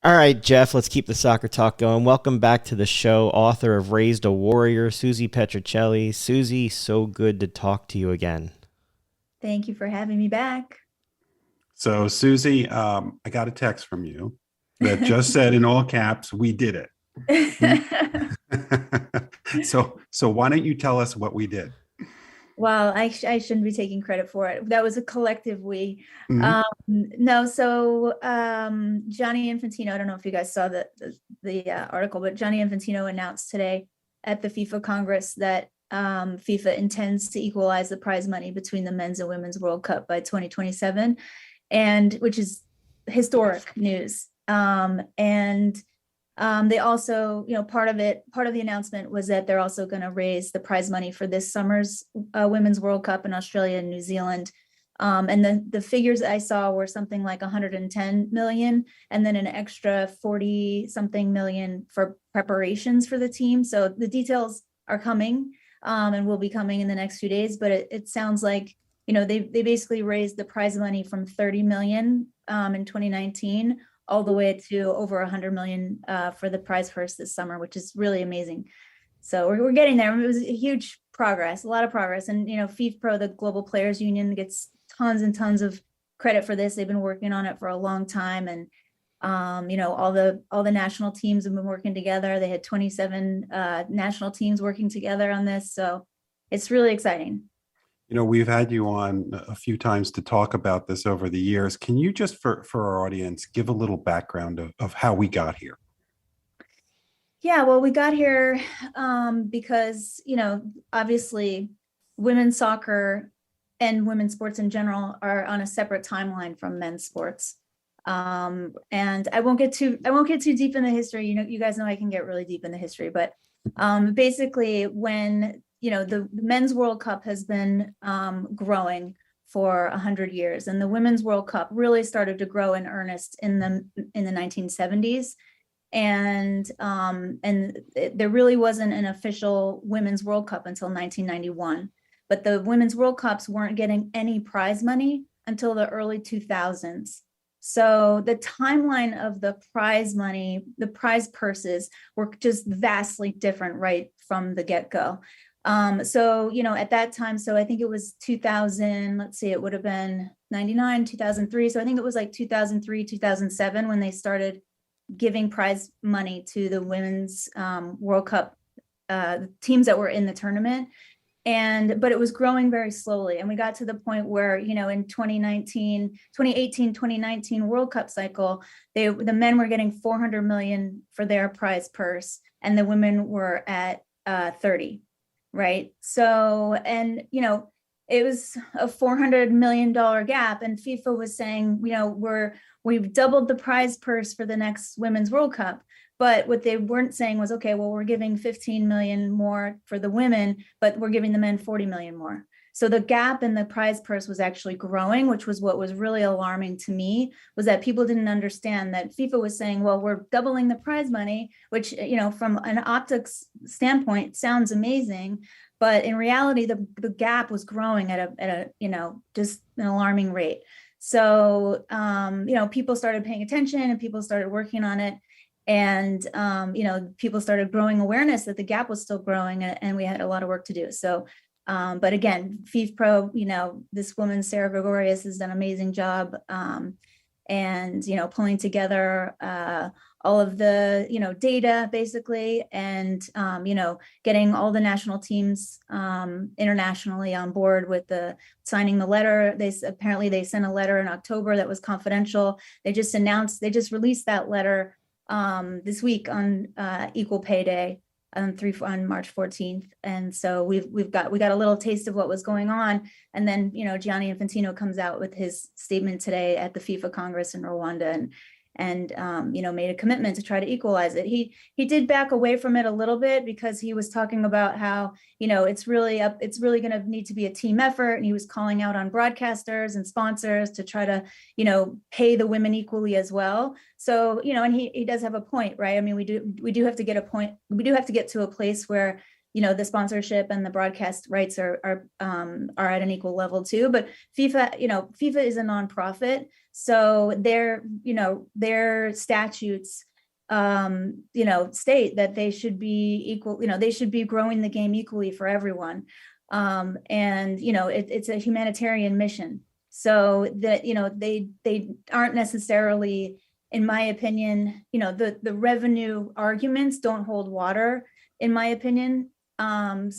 All right, Jeff, let's keep the soccer talk going. Welcome back to the show, author of Raised a Warrior, Susie Petruccelli. Susie, so good to talk to you again. Thank you for having me back. So, Susie, I got a text from you that just said in all caps, "We did it." We so why don't you tell us what we did? Well, I shouldn't be taking credit for it. That was a collective we. Mhm. No, so Johnny Infantino, I don't know if you guys saw the article, but Johnny Infantino announced today at the FIFA Congress that FIFA intends to equalize the prize money between the men's and women's World Cup by 2027, and which is historic news. And they also, part of the announcement was that they're also going to raise the prize money for this summer's Women's World Cup in Australia and New Zealand. And the figures I saw were something like 110 million, and then an extra 40 something million for preparations for the team. So the details are coming, and will be coming in the next few days. But it sounds like, they basically raised the prize money from 30 million in 2019 all the way to over 100 million for the prize purse this summer, which is really amazing. So we're getting there. It was a huge progress, a lot of progress. And, FIFPro, the Global Players Union, gets tons and tons of credit for this. They've been working on it for a long time. And, all the national teams have been working together. They had 27 national teams working together on this. So it's really exciting. We've had you on a few times to talk about this over the years. Can you just, for our audience, give a little background of how we got here? Yeah, well, we got here because, obviously women's soccer and women's sports in general are on a separate timeline from men's sports. And I won't get too deep in the history. You guys know I can get really deep in the history, but basically when, the men's World Cup has been growing for 100 years, and the Women's World Cup really started to grow in earnest in the 1970s. There really wasn't an official Women's World Cup until 1991. But the Women's World Cups weren't getting any prize money until the early 2000s. So the timeline of the prize money, the prize purses, were just vastly different right from the get-go. So, at that time, so I think it was 2000, let's see, it would have been 99, 2003. So I think it was like 2003, 2007 when they started giving prize money to the women's World Cup teams that were in the tournament. But it was growing very slowly. And we got to the point where, in 2019 World Cup cycle, the men were getting 400 million for their prize purse, and the women were at 30, right? So, and, it was a $400 million gap. And FIFA was saying, we've doubled the prize purse for the next Women's World Cup. But what they weren't saying was, okay, well, we're giving 15 million more for the women, but we're giving the men 40 million more. So the gap in the prize purse was actually growing, which was what was really alarming to me, was that people didn't understand that FIFA was saying, well, we're doubling the prize money, which, from an optics standpoint sounds amazing. But in reality, the gap was growing at a just an alarming rate. So, people started paying attention and people started working on it. And, people started growing awareness that the gap was still growing, and we had a lot of work to do. So, but again, FIFPro, this woman, Sarah Gregorius, has done an amazing job. And, pulling together all of the, data basically, and, getting all the national teams internationally on board with signing the letter. They sent a letter in October that was confidential. They just released that letter this week on Equal Pay Day on March 14th. And so we got a little taste of what was going on. And then, Gianni Infantino comes out with his statement today at the FIFA Congress in Rwanda, and made a commitment to try to equalize it. He did back away from it a little bit because he was talking about how, it's really going to need to be a team effort. And he was calling out on broadcasters and sponsors to try to, pay the women equally as well. So, and he does have a point, right? I mean, we do have to get to a place where, the sponsorship and the broadcast rights are at an equal level too. But FIFA is a nonprofit. So their statutes, state that they should be equal, they should be growing the game equally for everyone. And it's a humanitarian mission. So that, they aren't necessarily, in my opinion, the revenue arguments don't hold water, in my opinion. But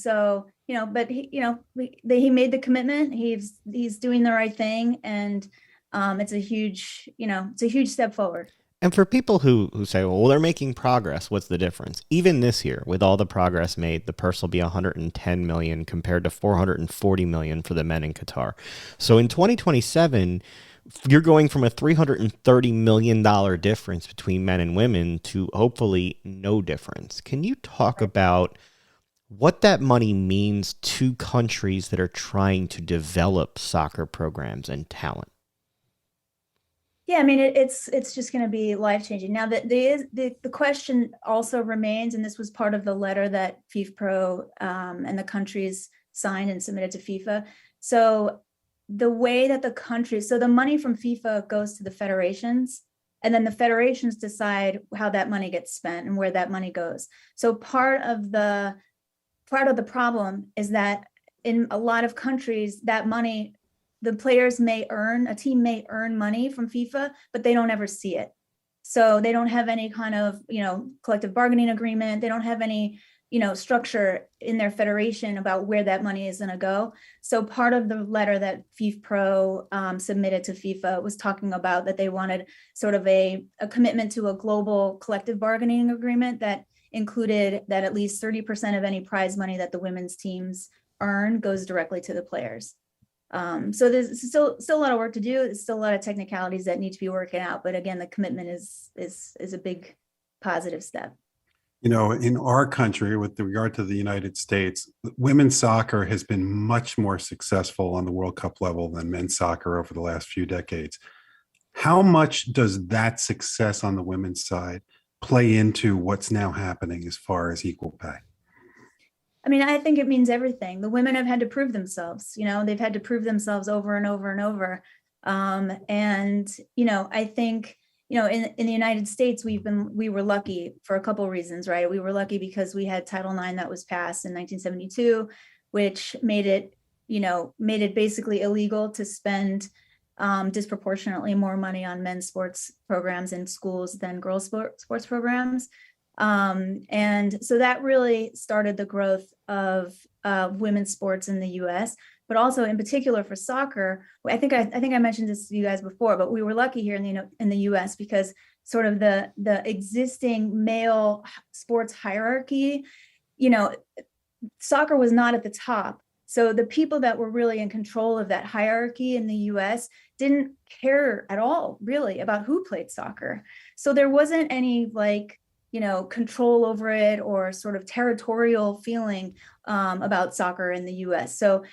he made the commitment. He's doing the right thing, and it's a huge step forward. And for people who say, well, they're making progress, what's the difference? Even this year, with all the progress made, the purse will be $110 million compared to $440 million for the men in Qatar. So in 2027, you're going from a $330 million difference between men and women to hopefully no difference. Can you talk about what that money means to countries that are trying to develop soccer programs and talent? Yeah, I mean, it's just going to be life-changing. Now, that the question also remains, and this was part of the letter that FIFPro and the countries signed and submitted to FIFA. So the way that the money from FIFA goes to the federations, and then the federations decide how that money gets spent and where that money goes. So part of the problem is that in a lot of countries, that money, a team may earn money from FIFA, but they don't ever see it. So they don't have any kind of, collective bargaining agreement. They don't have any, structure in their federation about where that money is going to go. So part of the letter that FIFPro submitted to FIFA was talking about that they wanted sort of a commitment to a global collective bargaining agreement that included that at least 30% of any prize money that the women's teams earn goes directly to the players. So there's still a lot of work to do. There's still a lot of technicalities that need to be working out. But again, the commitment is a big positive step. In our country, with regard to the United States, women's soccer has been much more successful on the World Cup level than men's soccer over the last few decades. How much does that success on the women's side play into what's now happening as far as equal pay? I mean, I think it means everything. The women have had to prove themselves. They've had to prove themselves over and over and over. I think, in the United States, we were lucky for a couple of reasons, right? We were lucky because we had Title IX that was passed in 1972, which made it basically illegal to spend disproportionately more money on men's sports programs in schools than girls' sports programs. And so that really started the growth of women's sports in the U.S., but also in particular for soccer. I think I mentioned this to you guys before, but we were lucky here in the U.S. because sort of the existing male sports hierarchy, soccer was not at the top. So the people that were really in control of that hierarchy in the U.S. didn't care at all, really, about who played soccer. So there wasn't any control over it or sort of territorial feeling about soccer in the US. So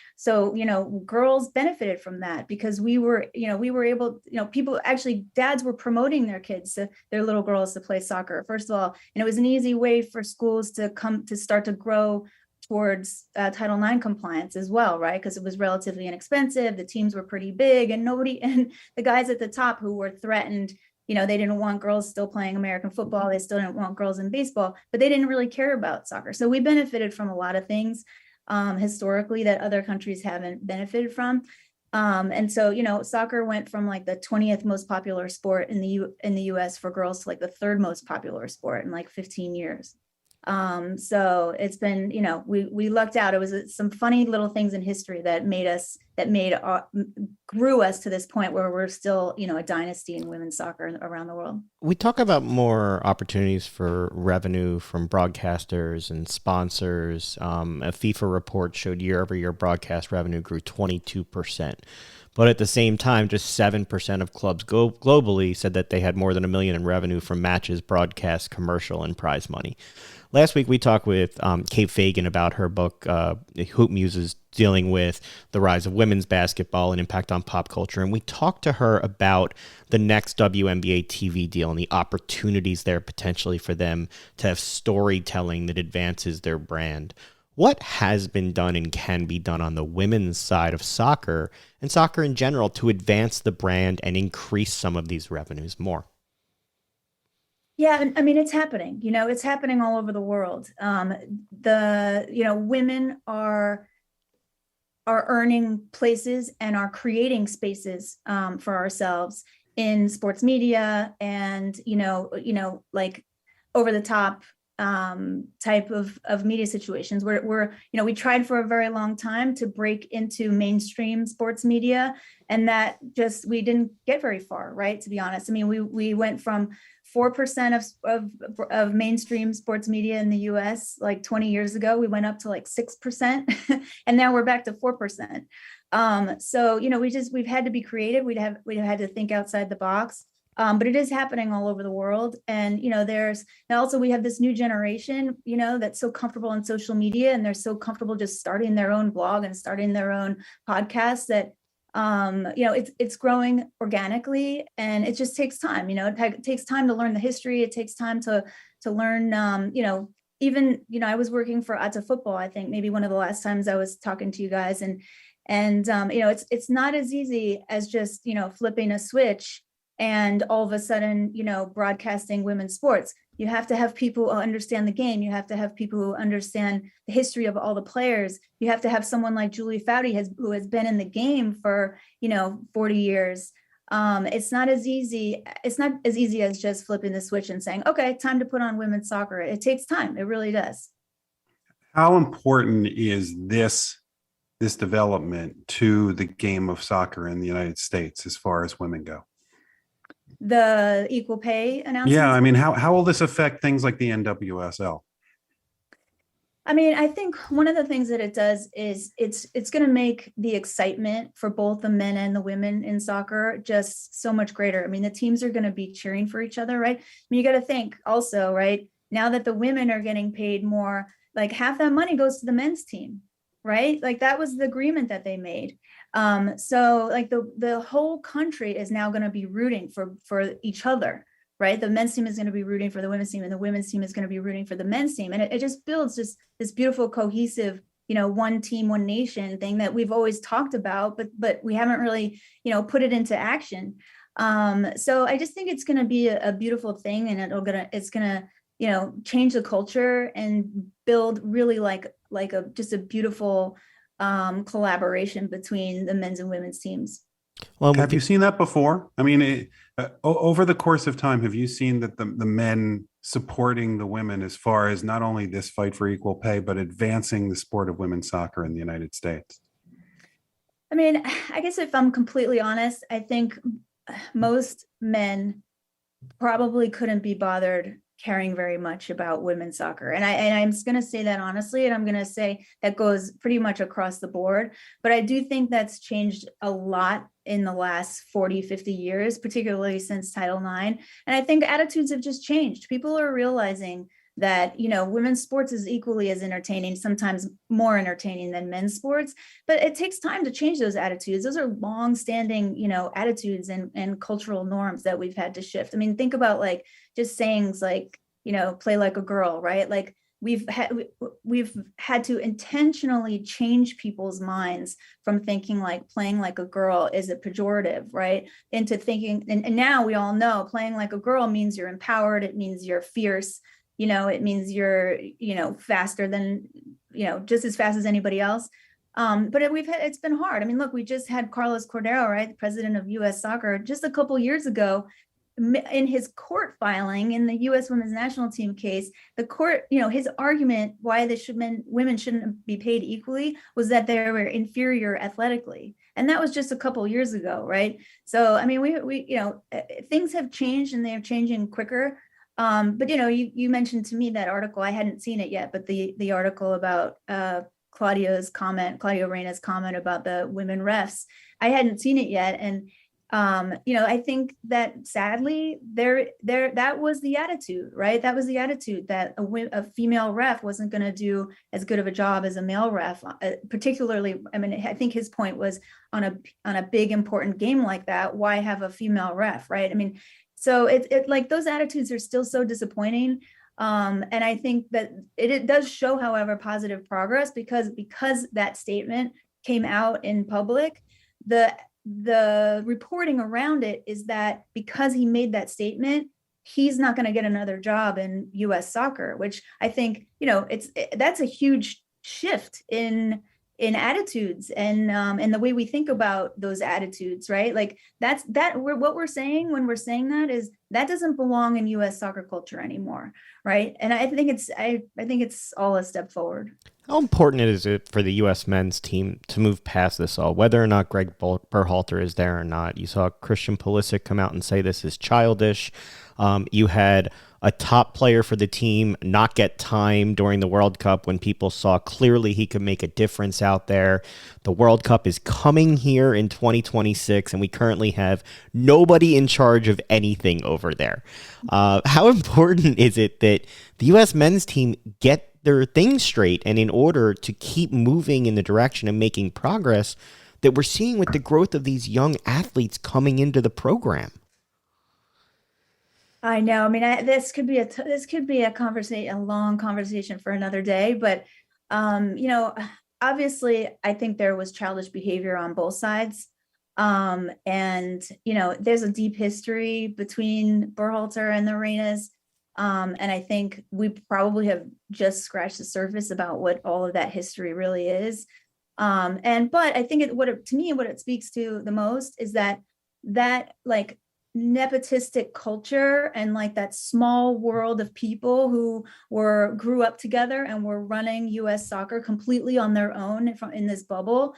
girls benefited from that because we were able, people actually, dads were promoting their little girls to play soccer, first of all. And it was an easy way for schools to start to grow towards Title IX compliance as well, right? Because it was relatively inexpensive. The teams were pretty big, and the guys at the top who were threatened, they didn't want girls still playing American football. They still didn't want girls in baseball, but they didn't really care about soccer. So we benefited from a lot of things historically that other countries haven't benefited from. And so, soccer went from like the 20th most popular sport in the US for girls to like the third most popular sport in like 15 years. So it's been, we lucked out. It was some funny little things in history that grew us to this point where we're still, a dynasty in women's soccer around the world. We talk about more opportunities for revenue from broadcasters and sponsors. A FIFA report showed year-over-year broadcast revenue grew 22%. But at the same time, just 7% of clubs globally said that they had more than $1 million in revenue from matches, broadcast, commercial, and prize money. Last week, we talked with Kate Fagan about her book, Hoop Muses, dealing with the rise of women's basketball and impact on pop culture. And we talked to her about the next WNBA TV deal and the opportunities there potentially for them to have storytelling that advances their brand. What has been done and can be done on the women's side of soccer and soccer in general to advance the brand and increase some of these revenues more? Yeah, I mean, it's happening, it's happening all over the world. Women are earning places and are creating spaces for ourselves in sports media and, like over the top type of media situations where we tried for a very long time to break into mainstream sports media, and that just, we didn't get very far, right? To be honest, I mean, we went from 4% of mainstream sports media in the US like 20 years ago. We went up to like 6%, and now we're back to 4%. So we've had to be creative. We've had to think outside the box. But it is happening all over the world. And, there's also, we have this new generation, that's so comfortable on social media, and they're so comfortable just starting their own blog and starting their own podcast that, it's growing organically, and it just takes time. It takes time to learn the history. It takes time to learn, even, I was working for Ata Football, I think maybe one of the last times I was talking to you guys, and it's not as easy as just, flipping a switch and all of a sudden, broadcasting women's sports. You have to have people who understand the game. You have to have people who understand the history of all the players. You have to have someone like Julie Foudy who has been in the game for, 40 years. It's not as easy. It's not as easy as just flipping the switch and saying, okay, time to put on women's soccer. It takes time. It really does. How important is this development to the game of soccer in the United States as far as women go? The equal pay announcement? Yeah, I mean, how will this affect things like the NWSL? I mean, I think one of the things that it does is it's going to make the excitement for both the men and the women in soccer just so much greater. I mean, the teams are going to be cheering for each other, right? I mean, you got to think also, right? Now that the women are getting paid more, like half that money goes to the men's team, right? Like that was the agreement that they made. So like the whole country is now going to be rooting for each other, right? The men's team is going to be rooting for the women's team, and the women's team is going to be rooting for the men's team. And it just builds this beautiful, cohesive, one team, one nation thing that we've always talked about, but we haven't really, put it into action. So I just think it's going to be a beautiful thing, and it's going to, change the culture and build really like just a beautiful collaboration between the men's and women's teams. Well, have you seen that before? I mean, over the course of time, have you seen that the men supporting the women as far as not only this fight for equal pay, but advancing the sport of women's soccer in the United States? I mean, I guess if I'm completely honest, I think most men probably couldn't be bothered caring very much about women's soccer. And I'm just going to say that honestly, and I'm going to say that goes pretty much across the board. But I do think that's changed a lot in the last 40, 50 years, particularly since Title IX. And I think attitudes have just changed. People are realizing that, women's sports is equally as entertaining, sometimes more entertaining than men's sports, but it takes time to change those attitudes. Those are long-standing, attitudes and cultural norms that we've had to shift. I mean, think about like just sayings like, play like a girl, right? Like we've had to intentionally change people's minds from thinking like playing like a girl is a pejorative, right? Into thinking, and now we all know playing like a girl means you're empowered. It means you're fierce. It means you're, faster than, just as fast as anybody else. But it's been hard. I mean, look, we just had Carlos Cordero, right? The president of US Soccer, just a couple years ago, in his court filing in the US women's national team case, the court, his argument why women shouldn't be paid equally was that they were inferior athletically. And that was just a couple years ago, right? So, I mean, we things have changed, and they're changing quicker. But you mentioned to me that article. I hadn't seen it yet, but the article about Claudio Reyna's comment about the women refs, I hadn't seen it yet. And I think that sadly that was the attitude, right? That was the attitude that a female ref wasn't going to do as good of a job as a male ref, particularly. I mean, I think his point was on a big important game like that, why have a female ref, right? I mean, so it like those attitudes are still so disappointing. And I think that it does show, however, positive progress because that statement came out in public. The reporting around it is that because he made that statement, he's not going to get another job in U.S. soccer, which I think, that's a huge shift in attitudes and the way we think about those attitudes, right? Like what we're saying when we're saying that is that doesn't belong in U.S. soccer culture anymore, right? And I think it's all a step forward. How important is it for the U.S. men's team to move past this all, whether or not Greg Berhalter is there or not? You saw Christian Pulisic come out and say this is childish. You had a top player for the team not get time during the World Cup when people saw clearly he could make a difference out there. The World Cup is coming here in 2026, and we currently have nobody in charge of anything over there. How important is it that the U.S. men's team get their things straight and in order to keep moving in the direction of making progress that we're seeing with the growth of these young athletes coming into the program? I know. I mean, this could be a conversation, a long conversation for another day. But obviously, I think there was childish behavior on both sides, and there's a deep history between Berhalter and the Arenas, and I think we probably have just scratched the surface about what all of that history really is. But I think what it speaks to the most is that like nepotistic culture and like that small world of people who grew up together and were running US soccer completely on their own in this bubble.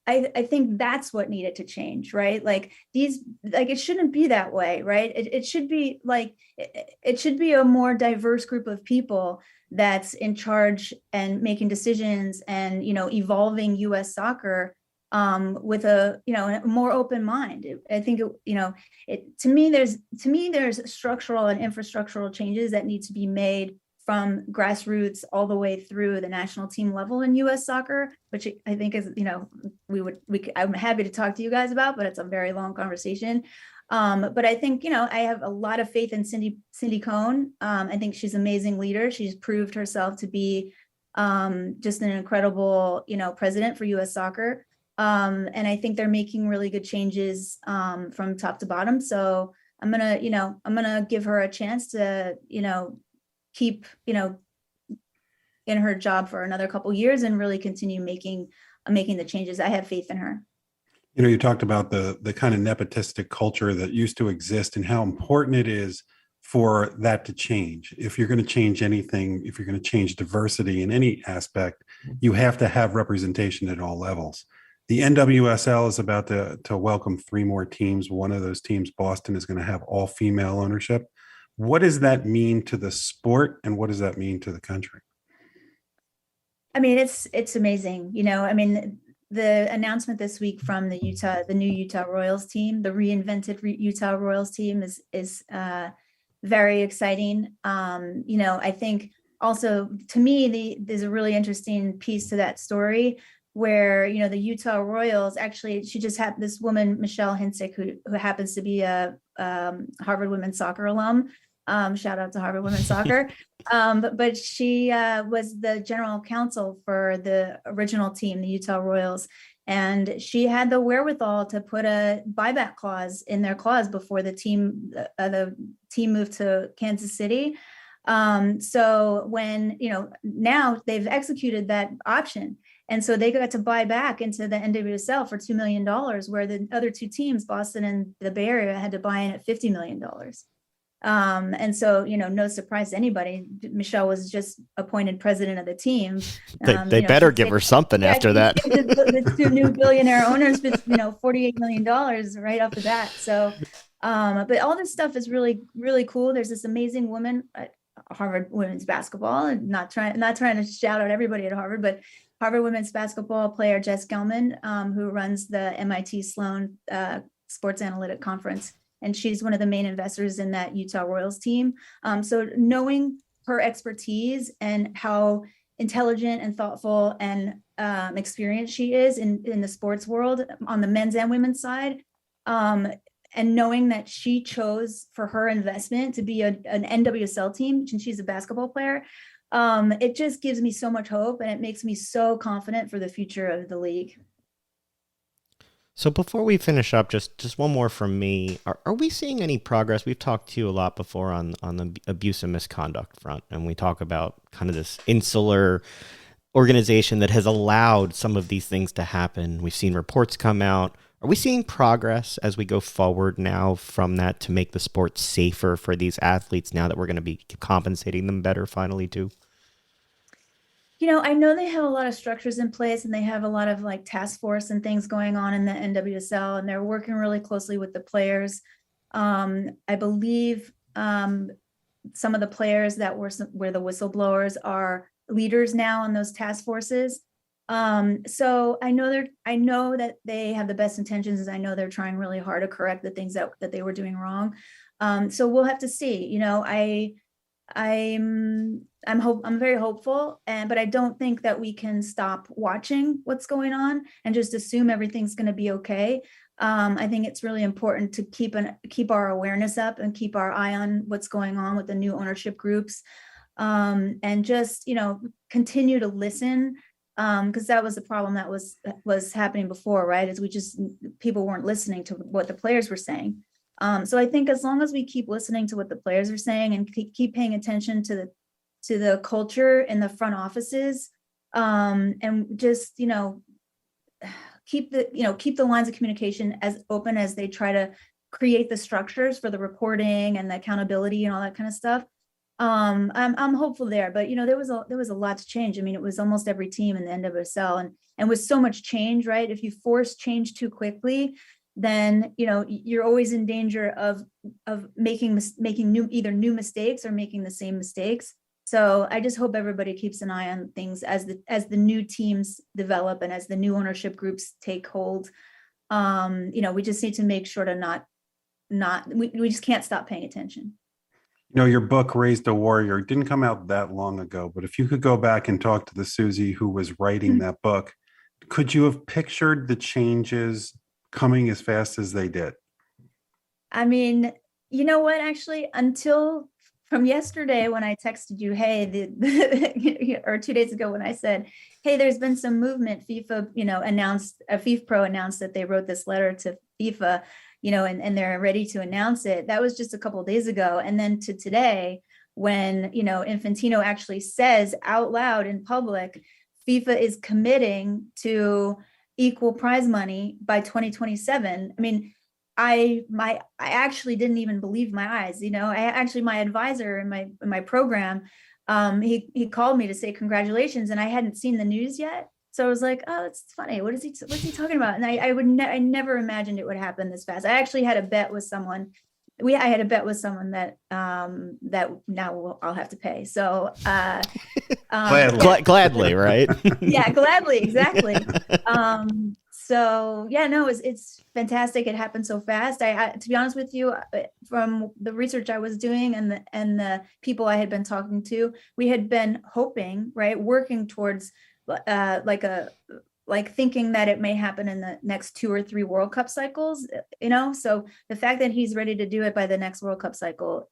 I think that's what needed to change, right? Like it shouldn't be that way, right? It should be like, it should be a more diverse group of people that's in charge and making decisions and, evolving US soccer with a more open mind. I think to me there's structural and infrastructural changes that need to be made from grassroots all the way through the national team level in U.S. soccer, which I think is I'm happy to talk to you guys about, but it's a very long conversation. But I think I have a lot of faith in Cindy Cohn. I think she's an amazing leader. She's proved herself to be just an incredible president for U.S. soccer. And I think they're making really good changes from top to bottom. So I'm gonna give her a chance to keep in her job for another couple of years and really continue making the changes. I have faith in her. You talked about the kind of nepotistic culture that used to exist and how important it is for that to change. If you're going to change anything, if you're going to change diversity in any aspect, you have to have representation at all levels. The NWSL is about to welcome 3 more teams. One of those teams, Boston, is going to have all female ownership. What does that mean to the sport, and what does that mean to the country? I mean, it's amazing. I mean, the announcement this week from the new Utah Royals team, the reinvented Utah Royals team is very exciting. I think also to me, there's a really interesting piece to that story where, the Utah Royals actually, she just had this woman, Michelle Hinsick, who happens to be a Harvard women's soccer alum. Shout out to Harvard women's soccer. But she was the general counsel for the original team, the Utah Royals. And she had the wherewithal to put a buyback clause in their clause before the team moved to Kansas City. So when, now they've executed that option. And so they got to buy back into the NWSL for $2 million, where the other 2 teams, Boston and the Bay Area, had to buy in at $50 million. And so, no surprise to anybody, Michelle was just appointed president of the team. They better give her something after that. The 2 new billionaire owners, $48 million right off the bat. So, but all this stuff is really, really cool. There's this amazing woman at Harvard women's basketball, and not trying to shout out everybody at Harvard, but Harvard women's basketball player Jess Gelman, who runs the MIT Sloan Sports Analytic Conference. And she's one of the main investors in that Utah Royals team. So knowing her expertise and how intelligent and thoughtful and experienced she is in the sports world on the men's and women's side, and knowing that she chose for her investment to be an NWSL team, and she's a basketball player, it just gives me so much hope, and it makes me so confident for the future of the league. So before we finish up, just one more from me. Are we seeing any progress? We've talked to you a lot before on the abuse and misconduct front, and we talk about kind of this insular organization that has allowed some of these things to happen. We've seen reports come out. Are we seeing progress as we go forward now from that to make the sport safer for these athletes now that we're going to be compensating them better finally too? I know they have a lot of structures in place, and they have a lot of like task force and things going on in the NWSL, and they're working really closely with the players. I believe some of the players that were the whistleblowers are leaders now on those task forces. So I know that they have the best intentions, as I know they're trying really hard to correct the things that they were doing wrong. So we'll have to see. I'm very hopeful, but I don't think that we can stop watching what's going on and just assume everything's going to be okay. I think it's really important to keep our awareness up and keep our eye on what's going on with the new ownership groups, and just continue to listen, because that was the problem that was happening before, right? Is people weren't listening to what the players were saying. So I think as long as we keep listening to what the players are saying and keep paying attention to the culture in the front offices, and just keep the lines of communication as open as they try to create the structures for the reporting and the accountability and all that kind of stuff. I'm hopeful there, but there was a lot to change. I mean, it was almost every team in the NWSL, and with so much change, right? If you force change too quickly, then you're always in danger of making either new mistakes or making the same mistakes. So I just hope everybody keeps an eye on things as the new teams develop and as the new ownership groups take hold. We just need to make sure to we just can't stop paying attention. Your book, Raised a Warrior, didn't come out that long ago, but if you could go back and talk to the Susie who was writing that book, could you have pictured the changes coming as fast as they did? I mean, you know what, actually, until from yesterday when I texted you, hey, or 2 days ago when I said, hey, there's been some movement. FIFA, FIFPro announced that they wrote this letter to FIFA, and they're ready to announce it. That was just a couple of days ago. And then to today, when, Infantino actually says out loud in public, FIFA is committing to equal prize money by 2027. I mean, I actually didn't even believe my eyes. My advisor in my program, he called me to say congratulations, and I hadn't seen the news yet. So I was like, oh, it's funny. What's he talking about? And I never imagined it would happen this fast. I actually had a bet with someone. I had a bet with someone that now I'll have to pay. So gladly, right? Yeah, gladly, exactly. So yeah, no, it's fantastic. It happened so fast. I to be honest with you, from the research I was doing and the people I had been talking to, we had been hoping, right, working towards thinking that it may happen in the next 2 or 3 World Cup cycles, so the fact that he's ready to do it by the next World Cup cycle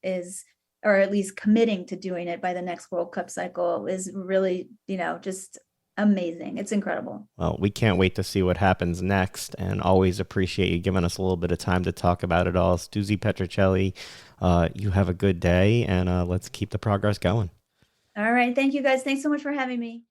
or at least committing to doing it by the next World Cup cycle is really, just amazing. It's incredible. Well, we can't wait to see what happens next, and always appreciate you giving us a little bit of time to talk about it all. Susie Petruccelli, you have a good day, and let's keep the progress going. All right. Thank you, guys. Thanks so much for having me.